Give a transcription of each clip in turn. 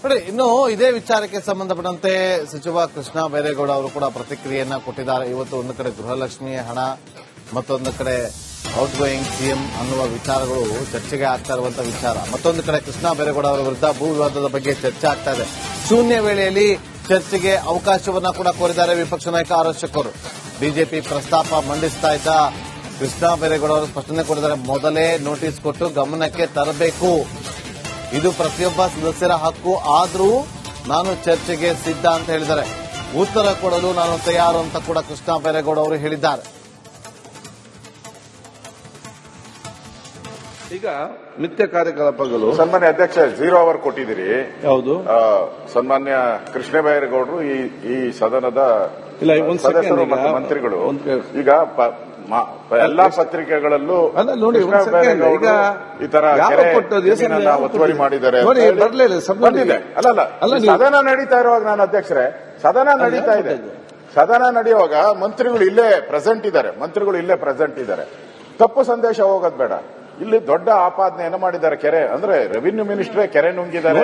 ನೋಡಿ, ಇನ್ನು ಇದೇ ವಿಚಾರಕ್ಕೆ ಸಂಬಂಧಪಟ್ಟಂತೆ ಸಚಿವ ಕೃಷ್ಣ ಬೈರೇಗೌಡ ಅವರು ಕೂಡ ಪ್ರತಿಕ್ರಿಯೆಯನ್ನ ಕೊಟ್ಟಿದ್ದಾರೆ. ಇವತ್ತು ಒಂದು ಕಡೆ ಗೃಹಲಕ್ಷ್ಮಿ ಹಣ, ಮತ್ತೊಂದು ಕಡೆ ಔಟ್ ಗೋಯಿಂಗ್ ಸಿಎಂ ಅನ್ನುವ ವಿಚಾರಗಳು ಚರ್ಚೆಗೆ ಆಗ್ತಾ ಇರುವಂತಹ ವಿಚಾರ. ಮತ್ತೊಂದು ಕಡೆ ಕೃಷ್ಣ ಬೈರೇಗೌಡ ಅವರ ವಿರುದ್ಧ ಭೂ ವಿವಾದದ ಬಗ್ಗೆ ಚರ್ಚೆ ಆಗ್ತಾ ಇದೆ. ಶೂನ್ಯ ವೇಳೆಯಲ್ಲಿ ಚರ್ಚೆಗೆ ಅವಕಾಶವನ್ನ ಕೂಡ ಕೋರಿದ್ದಾರೆ ವಿಪಕ್ಷ ನಾಯಕ ಆರ್ ಅಶೋಕ್. ಬಿಜೆಪಿ ಪ್ರಸ್ತಾಪ ಮಂಡಿಸ್ತಾ ಇದ್ದ ಕೃಷ್ಣ ಬೈರೇಗೌಡ ಅವರು ಸ್ಪಷ್ಟನೆ ಕೊಟ್ಟಿದ್ದಾರೆ. ಮೊದಲೇ ನೋಟಿಸ್ ಕೊಟ್ಟು ಗಮನಕ್ಕೆ ತರಬೇಕು, ಇದು ಪ್ರತಿಯೊಬ್ಬ ಸದಸ್ಯರ ಹಕ್ಕು, ಆದರೂ ನಾನು ಚರ್ಚೆಗೆ ಸಿದ್ಧ ಅಂತ ಹೇಳಿದ್ದಾರೆ. ಉತ್ತರ ಕೊಡಲು ನಾನು ತಯಾರು ಅಂತ ಕೂಡ ಕೃಷ್ಣ ಬೈರೇಗೌಡ ಅವರು ಹೇಳಿದ್ದಾರೆ. ಈಗ ನಿತ್ಯ ಕಾರ್ಯಕಲಾಪಗಳು ಸನ್ಮಾನ್ಯ ಅಧ್ಯಕ್ಷ 0 ಅವರ್ ಕೊಟ್ಟಿದ್ದೀರಿ. ಯಾವುದು ಸನ್ಮಾನ್ಯ ಕೃಷ್ಣ ಬೈರೇಗೌಡರು ಈ ಸದನದ ಇಲ್ಲ ಸದಸ್ಯರು ಮತ್ತು ಮಂತ್ರಿಗಳು ಈಗ ಎಲ್ಲಾ ಪತ್ರಿಕೆಗಳಲ್ಲೂ ನೋಡಿ ಈಗ ಈ ತರ ಒತ್ತುವರಿ ಮಾಡಿದ್ದಾರೆ. ಅಲ್ಲ ಸದನ ನಡೀತಾ ಇರುವಾಗ ನಾನು ಅಧ್ಯಕ್ಷರೇ, ಸದನ ನಡೀತಾ ಇದೆ, ಸದನ ನಡೆಯುವಾಗ ಮಂತ್ರಿಗಳು ಇಲ್ಲೇ ಪ್ರೆಸೆಂಟ್ ಇದ್ದಾರೆ. ತಪ್ಪು ಸಂದೇಶ ಹೋಗೋದು ಬೇಡ. ಇಲ್ಲಿ ದೊಡ್ಡ ಆಪಾದನೆಯನ್ನು ಮಾಡಿದ್ದಾರೆ. ಕೆರೆ ಅಂದ್ರೆ ರೆವಿನ್ಯೂ ಮಿನಿಸ್ಟ್ರೇ ಕೆರೆ ನುಂಗಿದ್ದಾರೆ.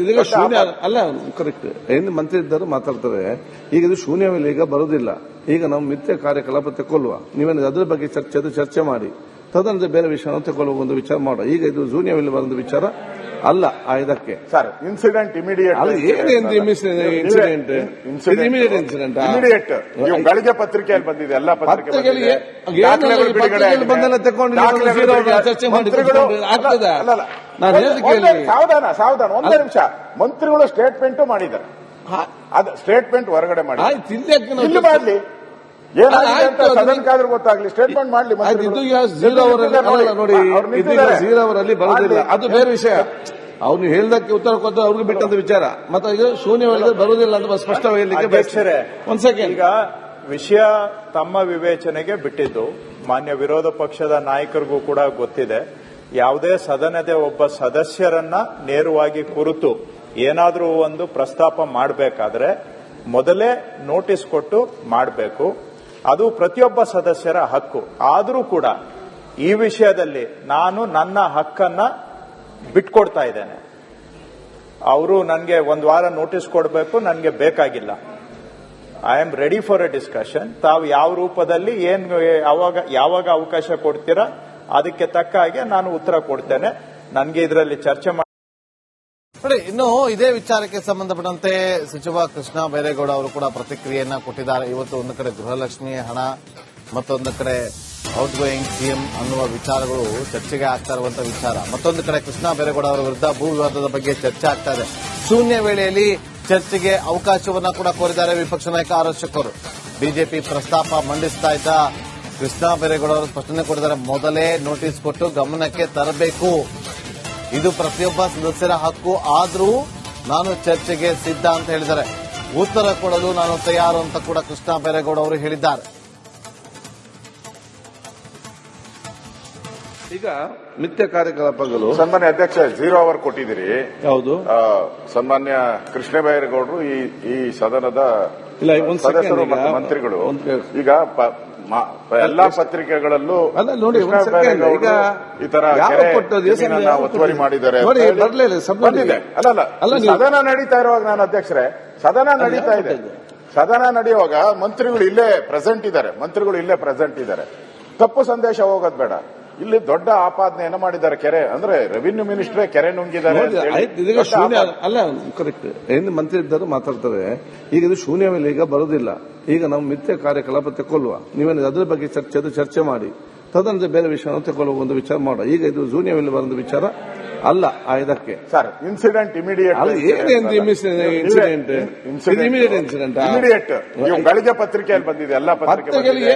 ಇದೀಗ ಶೂನ್ಯ ಅಲ್ಲ, ಕರೆಕ್ಟ್. ಏನು ಮಂತ್ರಿ ಇದ್ದರು ಮಾತಾಡ್ತಾರೆ. ಈಗ ಇದು ಶೂನ್ಯವಿಲ್ಲ, ಈಗ ಬರೋದಿಲ್ಲ. ಈಗ ನಾವು ನಿತ್ಯ ಕಾರ್ಯಕಲಾಪ ತಗೊಳ್ಳುವ, ನೀವೇನು ಅದ್ರ ಬಗ್ಗೆ ಚರ್ಚೆ ಮಾಡಿ ತದನಂತರ ಬೇರೆ ವಿಷಯ ತಗೊಳ್ಳುವ ಒಂದು ವಿಚಾರ ಮಾಡುವ. ಈಗ ಇದು ಶೂನ್ಯವಿಲ್ಲ ಬರೋದು ವಿಚಾರ ಅಲ್ಲ. ಇದಕ್ಕೆ ಸರ್ ಇನ್ಸಿಡೆಂಟ್ ಇಮಿಡಿಯೇಟ್ ಗಳಿಗೆ ಪತ್ರಿಕೆಯಲ್ಲಿ ಬಂದಿದೆ. ಎಲ್ಲ ಪತ್ರಿಕೆಗಳಿಗೆ ಸಾವಧಾನ ಒಂದೇ ನಿಮಿಷ. ಮಂತ್ರಿಗಳು ಸ್ಟೇಟ್ಮೆಂಟ್ ಮಾಡಿದ್ದಾರೆ, ಅದು ಸ್ಟೇಟ್ಮೆಂಟ್ ಹೊರಗಡೆ ಮಾಡಿ ಇಲ್ಲಿ ಮಾಡ್ಲಿ, ಏನಾಗಿದೆ ಅಂತ ಸದನಕ್ಕಾದ್ರೂ ಗೊತ್ತಾಗ್ಲಿ, ಸ್ಟೇಟ್ಮೆಂಟ್ ಮಾಡ್ಲಿ. ನೋಡಿ, 0 ಅವರಲ್ಲಿ ಬರೋದಿಲ್ಲ, ಅದು ಬೇರೆ ವಿಷಯ. ಅವ್ನು ಹೇಳ್ದಕ್ಕೆ ಉತ್ತರ ಕೊಟ್ಟ ಅವ್ರಿಗೆ ಬಿಟ್ಟಂತ ವಿಚಾರ. ಮತ್ತೆ ಈಗ ಶೂನ್ಯವಾಗಿ ಬರುವುದಿಲ್ಲ ಅಂತ ಸ್ಪಷ್ಟವಾಗಿ ಹೇಳಲಿಕ್ಕೆ ಒಂದ್ ಸೆಕೆಂಡ್. ಈಗ ವಿಷಯ ತಮ್ಮ ವಿವೇಚನೆಗೆ ಬಿಟ್ಟಿದ್ದು ಮಾನ್ಯ ವಿರೋಧ ಪಕ್ಷದ ನಾಯಕರಿಗೂ ಕೂಡ ಗೊತ್ತಿದೆ. ಯಾವುದೇ ಸದನದ ಒಬ್ಬ ಸದಸ್ಯರನ್ನ ನೇರವಾಗಿ ಕುರಿತು ಏನಾದರೂ ಒಂದು ಪ್ರಸ್ತಾಪ ಮಾಡಬೇಕಾದ್ರೆ ಮೊದಲೇ ನೋಟಿಸ್ ಕೊಟ್ಟು ಮಾಡಬೇಕು. ಅದು ಪ್ರತಿಯೊಬ್ಬ ಸದಸ್ಯರ ಹಕ್ಕು. ಆದರೂ ಕೂಡ ಈ ವಿಷಯದಲ್ಲಿ ನಾನು ನನ್ನ ಹಕ್ಕನ್ನ ಬಿಟ್ಕೊಡ್ತಾ ಇದ್ದೇನೆ. ಅವರು ನನಗೆ ಒಂದು ವಾರ ನೋಟಿಸ್ ಕೊಡಬೇಕು, ನನಗೆ ಬೇಕಾಗಿಲ್ಲ. I am ready for A discussion. ತಾವು ಯಾವ ರೂಪದಲ್ಲಿ ಯಾವಾಗ ಅವಕಾಶ ಕೊಡ್ತೀರಾ ಅದಕ್ಕೆ ತಕ್ಕ ಹಾಗೆ ನಾನು ಉತ್ತರ ಕೊಡ್ತೇನೆ. ನನಗೆ ಇದರಲ್ಲಿ ಚರ್ಚೆ ನೋಡಿ, ಇನ್ನು ಇದೇ ವಿಚಾರಕ್ಕೆ ಸಂಬಂಧಪಟ್ಟಂತೆ ಸಚಿವ ಕೃಷ್ಣ ಬೈರೇಗೌಡ ಅವರು ಕೂಡ ಪ್ರತಿಕ್ರಿಯೆಯನ್ನ ಕೊಟ್ಟಿದ್ದಾರೆ. ಇವತ್ತು ಒಂದು ಕಡೆ ಗೃಹಲಕ್ಷ್ಮಿ ಹಣ, ಮತ್ತೊಂದು ಕಡೆ ಔಟ್ ಗೋಯಿಂಗ್ ಸಿಎಂ ಅನ್ನುವ ವಿಚಾರಗಳು ಚರ್ಚೆಗೆ ಆಗ್ತಾ ಇರುವಂತಹ ವಿಚಾರ. ಮತ್ತೊಂದು ಕಡೆ ಕೃಷ್ಣ ಬೈರೇಗೌಡ ಅವರ ವಿರುದ್ಧ ಭೂ ವಿವಾದದ ಬಗ್ಗೆ ಚರ್ಚೆ ಆಗ್ತಾ ಇದೆ. ಶೂನ್ಯ ವೇಳೆಯಲ್ಲಿ ಚರ್ಚೆಗೆ ಅವಕಾಶವನ್ನ ಕೂಡ ಕೋರಿದ್ದಾರೆ ವಿಪಕ್ಷ ನಾಯಕ ಆರ್ ಅಶೋಕ್. ಬಿಜೆಪಿ ಪ್ರಸ್ತಾಪ ಮಂಡಿಸ್ತಾ ಇದ್ದ ಕೃಷ್ಣ ಬೈರೇಗೌಡ ಅವರು ಸ್ಪಷ್ಟನೆ ಕೊಟ್ಟಿದ್ದಾರೆ. ಮೊದಲೇ ನೋಟಿಸ್ ಕೊಟ್ಟು ಗಮನಕ್ಕೆ ತರಬೇಕು, ಇದು ಪ್ರತಿಯೊಬ್ಬ ಸದಸ್ಯರ ಹಕ್ಕು, ಆದರೂ ನಾನು ಚರ್ಚೆಗೆ ಸಿದ್ಧ ಅಂತ ಹೇಳಿದ್ದಾರೆ. ಉತ್ತರ ಕೊಡಲು ನಾನು ತಯಾರು ಅಂತ ಕೂಡ ಕೃಷ್ಣ ಬೈರೇಗೌಡ ಅವರು ಹೇಳಿದ್ದಾರೆ. ಈಗ ನಿತ್ಯ ಕಾರ್ಯಕಲಾಪಗಳು ಸನ್ಮಾನ್ಯ ಅಧ್ಯಕ್ಷ 0 ಅವರ್ ಕೊಟ್ಟಿದ್ದೀರಿ. ಯಾವುದು ಸನ್ಮಾನ್ಯ ಕೃಷ್ಣ ಬೈರೇಗೌಡರು ಈ ಸದನದ ಸದಸ್ಯರು ಮತ್ತು ಮಂತ್ರಿಗಳು ಈಗ ಎಲ್ಲಾ ಪತ್ರಿಕೆಗಳಲ್ಲೂ ನೋಡಿ ಈ ತರ ಒತ್ತುವರಿ ಮಾಡಿದ್ದಾರೆ. ಅಲ್ಲ ಸದನ ನಡೀತಾ ಇರುವಾಗ ನಾನು ಅಧ್ಯಕ್ಷರೇ, ಸದನ ನಡೀತಾ ಇದೆ, ಸದನ ನಡೆಯುವಾಗ ಮಂತ್ರಿಗಳು ಇಲ್ಲೇ ಪ್ರೆಸೆಂಟ್ ಇದ್ದಾರೆ. ತಪ್ಪು ಸಂದೇಶ ಹೋಗೋದು ಬೇಡ. ಇಲ್ಲಿ ದೊಡ್ಡ ಆಪಾದನೆಯನ್ನು ಮಾಡಿದ್ದಾರೆ. ಕೆರೆ ಅಂದ್ರೆ ರೆವಿನ್ಯೂ ಮಿನಿಸ್ಟ್ರೇ ಕೆರೆ ನುಂಗಿದ್ದಾರೆ. ಇದೀಗ ಶೂನ್ಯ ಅಲ್ಲ, ಕರೆಕ್ಟ್. ಏನು ಮಂತ್ರಿ ಇದ್ದರು ಮಾತಾಡ್ತಾರೆ. ಈಗ ಇದು ಶೂನ್ಯವಿಲ್ಲ, ಈಗ ಬರೋದಿಲ್ಲ. ಈಗ ನಾವು ನಿತ್ಯ ಕಾರ್ಯಕಲಾಪ ತಗೊಳ್ಳುವ, ನೀವೇನು ಅದ್ರ ಬಗ್ಗೆ ಚರ್ಚೆ ಮಾಡಿ ತದನಂತರ ಬೇರೆ ವಿಷಯ ತಗೊಳ್ಳುವ ಒಂದು ವಿಚಾರ ಮಾಡುವ. ಈಗ ಇದು ಶೂನ್ಯವಿಲ್ಲ ಬರೋದು ವಿಚಾರ ಅಲ್ಲ. ಇದಕ್ಕೆ ಸರ್ ಇನ್ಸಿಡೆಂಟ್ ಇಮಿಡಿಯೇಟ್ ಗಳಿಗೆ ಪತ್ರಿಕೆಯಲ್ಲಿ ಬಂದಿದೆ. ಎಲ್ಲ ಪತ್ರಿಕೆಗಳಿಗೆ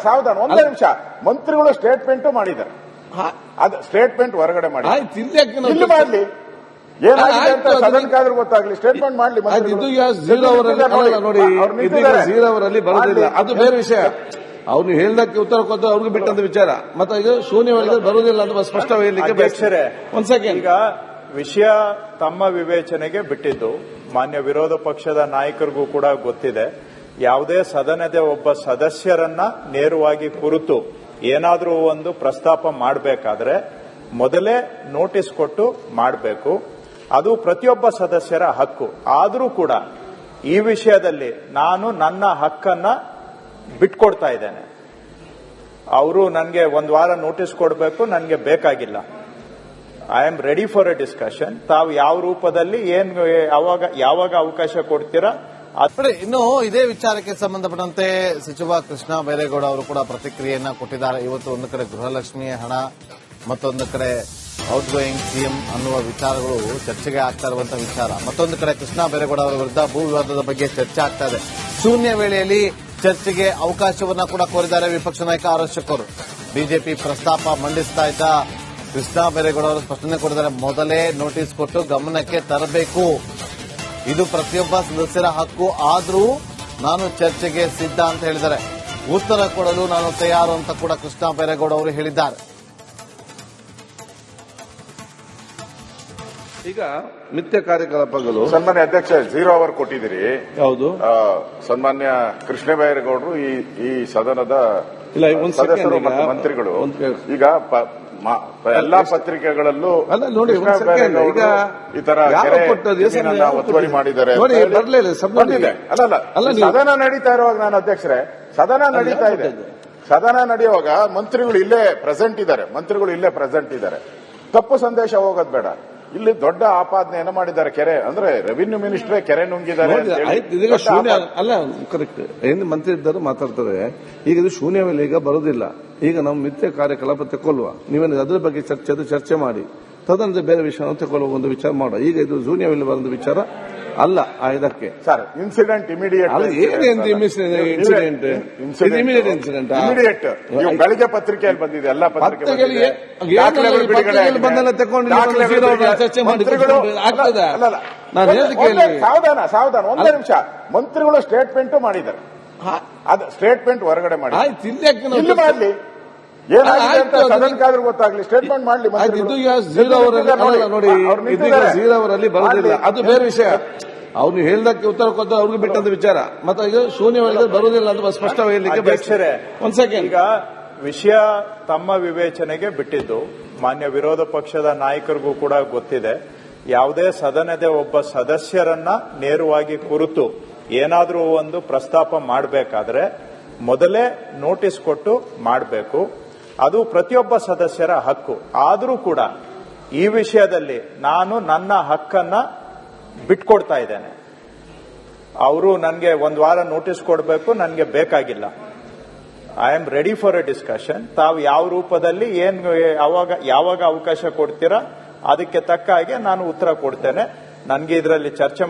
ಸಾವಧಾನ ಒಂದೇ ನಿಮಿಷ. ಮಂತ್ರಿಗಳು ಸ್ಟೇಟ್ಮೆಂಟ್ ಮಾಡಿದ್ದಾರೆ, ಅದು ಸ್ಟೇಟ್ಮೆಂಟ್ ಹೊರಗಡೆ ಮಾಡಿ ಇಲ್ಲಿ ಮಾಡ್ಲಿ, ಏನಾಗಿದೆ ಅಂತ ಸದನಕ್ಕಾದ್ರೂ ಗೊತ್ತಾಗ್ಲಿ, ಸ್ಟೇಟ್ಮೆಂಟ್ ಮಾಡ್ಲಿ. ಇದು 0 ಅವರಲ್ಲಿ ಬರೋದಿಲ್ಲ, ಅದು ಬೇರೆ ವಿಷಯ. ಅವ್ನು ಹೇಳ್ದಕ್ಕೆ ಉತ್ತರ ಕೊಟ್ಟ ಅವ್ರಿಗೆ ಬಿಟ್ಟಂತ ವಿಚಾರ. ಮತ್ತೆ ಈಗ ಶೂನ್ಯವಾಗಿ ಬರುವುದಿಲ್ಲ ಅಂತ ಸ್ಪಷ್ಟವಾಗಿ ಹೇಳಲಿಕ್ಕೆ ಒಂದ್ ಸೆಕೆಂಡ್. ಈಗ ವಿಷಯ ತಮ್ಮ ವಿವೇಚನೆಗೆ ಬಿಟ್ಟಿದ್ದು ಮಾನ್ಯ ವಿರೋಧ ಪಕ್ಷದ ನಾಯಕರಿಗೂ ಕೂಡ ಗೊತ್ತಿದೆ. ಯಾವುದೇ ಸದನದ ಒಬ್ಬ ಸದಸ್ಯರನ್ನ ನೇರವಾಗಿ ಕುರಿತು ಏನಾದರೂ ಒಂದು ಪ್ರಸ್ತಾಪ ಮಾಡಬೇಕಾದ್ರೆ ಮೊದಲೇ ನೋಟಿಸ್ ಕೊಟ್ಟು ಮಾಡಬೇಕು. ಅದು ಪ್ರತಿಯೊಬ್ಬ ಸದಸ್ಯರ ಹಕ್ಕು. ಆದರೂ ಕೂಡ ಈ ವಿಷಯದಲ್ಲಿ ನಾನು ನನ್ನ ಹಕ್ಕನ್ನ ಬಿಟ್ಕೊಡ್ತಾ ಇದ್ದೇನೆ. ಅವರು ನನಗೆ ಒಂದು ವಾರ ನೋಟಿಸ್ ಕೊಡಬೇಕು, ನನಗೆ ಬೇಕಾಗಿಲ್ಲ. I am ready for A discussion. ತಾವು ಯಾವ ರೂಪದಲ್ಲಿ ಯಾವಾಗ ಅವಕಾಶ ಕೊಡ್ತೀರಾ. ಇನ್ನು ಇದೇ ವಿಚಾರಕ್ಕೆ ಸಂಬಂಧಪಟ್ಟಂತೆ ಸಚಿವ ಕೃಷ್ಣ ಬೈರೇಗೌಡ ಅವರು ಕೂಡ ಪ್ರತಿಕ್ರಿಯೆಯನ್ನ ಕೊಟ್ಟಿದ್ದಾರೆ. ಇವತ್ತು ಒಂದು ಕಡೆ ಗೃಹಲಕ್ಷ್ಮಿ ಹಣ, ಮತ್ತೊಂದು ಕಡೆ ಔಟ್ ಗೋಯಿಂಗ್ ಸಿಎಂ ಅನ್ನುವ ವಿಚಾರಗಳು ಚರ್ಚೆಗೆ ಆಗ್ತಾ ಇರುವಂತಹ ವಿಚಾರ. ಮತ್ತೊಂದು ಕಡೆ ಕೃಷ್ಣ ಬೈರೇಗೌಡ ಅವರ ವಿರುದ್ಧ ಭೂ ವಿವಾದದ ಬಗ್ಗೆ ಚರ್ಚೆ ಆಗ್ತಾ ಇದೆ. ಶೂನ್ಯ ವೇಳೆಯಲ್ಲಿ ಚರ್ಚೆಗೆ ಅವಕಾಶವನ್ನ ಕೂಡ ಕೋರಿದ್ದಾರೆ ವಿಪಕ್ಷ ನಾಯಕ ಆರ್ ಅಶೋಕ್. ಬಿಜೆಪಿ ಪ್ರಸ್ತಾಪ ಮಂಡಿಸ್ತಾ ಇದ್ದ ಕೃಷ್ಣ ಬೈರೇಗೌಡ ಅವರು ಸ್ಪಷ್ಟನೆ ಕೊಟ್ಟಿದ್ದಾರೆ. ಮೊದಲೇ ನೋಟಿಸ್ ಕೊಟ್ಟು ಗಮನಕ್ಕೆ ತರಬೇಕು. ಇದು ಪ್ರತಿಯೊಬ್ಬ ಸದಸ್ಯರ ಹಕ್ಕು. ಆದರೂ ನಾನು ಚರ್ಚೆಗೆ ಸಿದ್ಧ ಅಂತ ಹೇಳಿದ್ದಾರೆ. ಉತ್ತರ ಕೊಡಲು ನಾನು ತಯಾರು ಅಂತ ಕೂಡ ಕೃಷ್ಣ ಬೈರೇಗೌಡ ಅವರು ಹೇಳಿದ್ದಾರೆ. ಈಗ ಮಿಥ್ಯ ಕಾರ್ಯಕಲಾಪಗಳು ಸನ್ಮಾನ್ಯ ಅಧ್ಯಕ್ಷ 0 ಅವರ್ ಕೊಟ್ಟಿದ್ದೀರಿ. ಹೌದು. ಸನ್ಮಾನ್ಯ ಕೃಷ್ಣ ಬೈರೇಗೌಡರು ಈ ಸದನದ ಇಲ್ಲ, ಒಂದ್ ಸದಸ್ಯರು ಸೆಕೆಂಡ್ ಮತ್ತು ಮಂತ್ರಿಗಳು ಈಗ ಎಲ್ಲಾ ಪತ್ರಿಕೆಗಳಲ್ಲೂ ಅಲ್ಲ ನೋಡಿ, ಕೃಷ್ಣ ಬೈರೇಗೌಡರು ಈ ತರ ಒತ್ತುವರಿ ಮಾಡಿದ್ದಾರೆ. ಬಂದಿದೆ. ಅಲ್ಲ, ಸದನ ನಡೀತಾ ಇರುವಾಗ ನಾನು ಅಧ್ಯಕ್ಷರೇ, ಸದನ ನಡೀತಾ ಇದೆ. ಸದನ ನಡೆಯುವಾಗ ಮಂತ್ರಿಗಳು ಇಲ್ಲೇ ಪ್ರೆಸೆಂಟ್ ಇದ್ದಾರೆ. ತಪ್ಪು ಸಂದೇಶ ಹೋಗೋದು ಬೇಡ. ಇಲ್ಲಿ ದೊಡ್ಡ ಆಪಾದನೆಯನ್ನು ಮಾಡಿದ್ದಾರೆ. ಕೆರೆ ಅಂದ್ರೆ ರೆವಿನ್ಯೂ ಮಿನಿಸ್ಟ್ರೇ ಕೆರೆ ನುಂಗಿದ್ದಾರೆ. ಇದೀಗ ಶೂನ್ಯ ಅಲ್ಲ, ಕರೆಕ್ಟ್. ಏನು ಮಂತ್ರಿ ಇದ್ದರು ಮಾತಾಡ್ತಾರೆ. ಈಗ ಇದು ಶೂನ್ಯವೇಲೆ ಈಗ ಬರೋದಿಲ್ಲ. ಈಗ ನಾವು ಮಿಥ್ಯ ಕಾರ್ಯಕಲಾಪ ತಗೊಳ್ಳುವ. ನೀವೇನು ಅದ್ರ ಬಗ್ಗೆ ಚರ್ಚೆ ಮಾಡಿ ತದನಂತರ ಬೇರೆ ವಿಷಯ ತಗೊಳ್ಳುವ ಒಂದು ವಿಚಾರ ಮಾಡುವ. ಈಗ ಇದು ಶೂನ್ಯವೇಲೆ ಬರೋದು ವಿಚಾರ ಅಲ್ಲ. ಇದಕ್ಕೆ ಸರ್ ಇನ್ಸಿಡೆಂಟ್ ಇಮಿಡಿಯೇಟ್ ಬೆಳಿಗ್ಗೆ ಪತ್ರಿಕೆಯಲ್ಲಿ ಬಂದಿದೆ. ಎಲ್ಲ ಪತ್ರಿಕೆಯಲ್ಲಿ ಚರ್ಚೆ ಸಾವಧಾನ ಒಂದೇ ನಿಮಿಷ. ಮಂತ್ರಿಗಳು ಸ್ಟೇಟ್ಮೆಂಟ್ ಮಾಡಿದ್ದಾರೆ. ಅದು ಸ್ಟೇಟ್ಮೆಂಟ್ ಹೊರಗಡೆ ಮಾಡಿ ಮಾಡಲಿ. ಏನಾಗಿದೆ ಅಂತ ಸದನಕ್ಕಾದ್ರೂ ಗೊತ್ತಾಗ್ಲಿ. ಸ್ಟೇಟ್ಮೆಂಟ್ ಮಾಡಲಿ. ನೋಡಿ, ಇದೀಗ 0 ಅವರಲ್ಲಿ ಬರೋದಿಲ್ಲ, ಅದು ಬೇರೆ ವಿಷಯ. ಅವ್ರು ಹೇಳ್ದಕ್ಕೆ ಉತ್ತರ ಕೊಟ್ಟ ಅವ್ರಿಗೆ ಬಿಟ್ಟಂತ ವಿಚಾರ. ಮತ್ತೆ ಈಗ ಶೂನ್ಯವಾಗಿ ಬರೋದಿಲ್ಲ ಅಂತ ಸ್ಪಷ್ಟ ಹೇಳಲಿಕ್ಕೆ ಅಧ್ಯಕ್ಷರೇ, ಒಂದ್ ಸೆಕೆಂಡ್. ಈಗ ವಿಷಯ ತಮ್ಮ ವಿವೇಚನೆಗೆ ಬಿಟ್ಟಿದ್ದು. ಮಾನ್ಯ ವಿರೋಧ ಪಕ್ಷದ ನಾಯಕರಿಗೂ ಕೂಡ ಗೊತ್ತಿದೆ. ಯಾವುದೇ ಸದನದ ಒಬ್ಬ ಸದಸ್ಯರನ್ನ ನೇರವಾಗಿ ಕುರಿತು ಏನಾದರೂ ಒಂದು ಪ್ರಸ್ತಾಪ ಮಾಡಬೇಕಾದ್ರೆ ಮೊದಲೇ ನೋಟಿಸ್ ಕೊಟ್ಟು ಮಾಡಬೇಕು. ಅದು ಪ್ರತಿಯೊಬ್ಬ ಸದಸ್ಯರ ಹಕ್ಕು. ಆದರೂ ಕೂಡ ಈ ವಿಷಯದಲ್ಲಿ ನಾನು ನನ್ನ ಹಕ್ಕನ್ನ ಬಿಟ್ಕೊಡ್ತಾ ಇದ್ದೇನೆ. ಅವರು ನನಗೆ ಒಂದು ವಾರ ನೋಟಿಸ್ ಕೊಡಬೇಕು, ನನಗೆ ಬೇಕಾಗಿಲ್ಲ. I am ready for A discussion. ತಾವು ಯಾವ ರೂಪದಲ್ಲಿ ಯಾವಾಗ ಅವಕಾಶ ಕೊಡ್ತೀರಾ ಅದಕ್ಕೆ ತಕ್ಕ ಹಾಗೆ ನಾನು ಉತ್ತರ ಕೊಡ್ತೇನೆ. ನನಗೆ ಇದರಲ್ಲಿ ಚರ್ಚೆ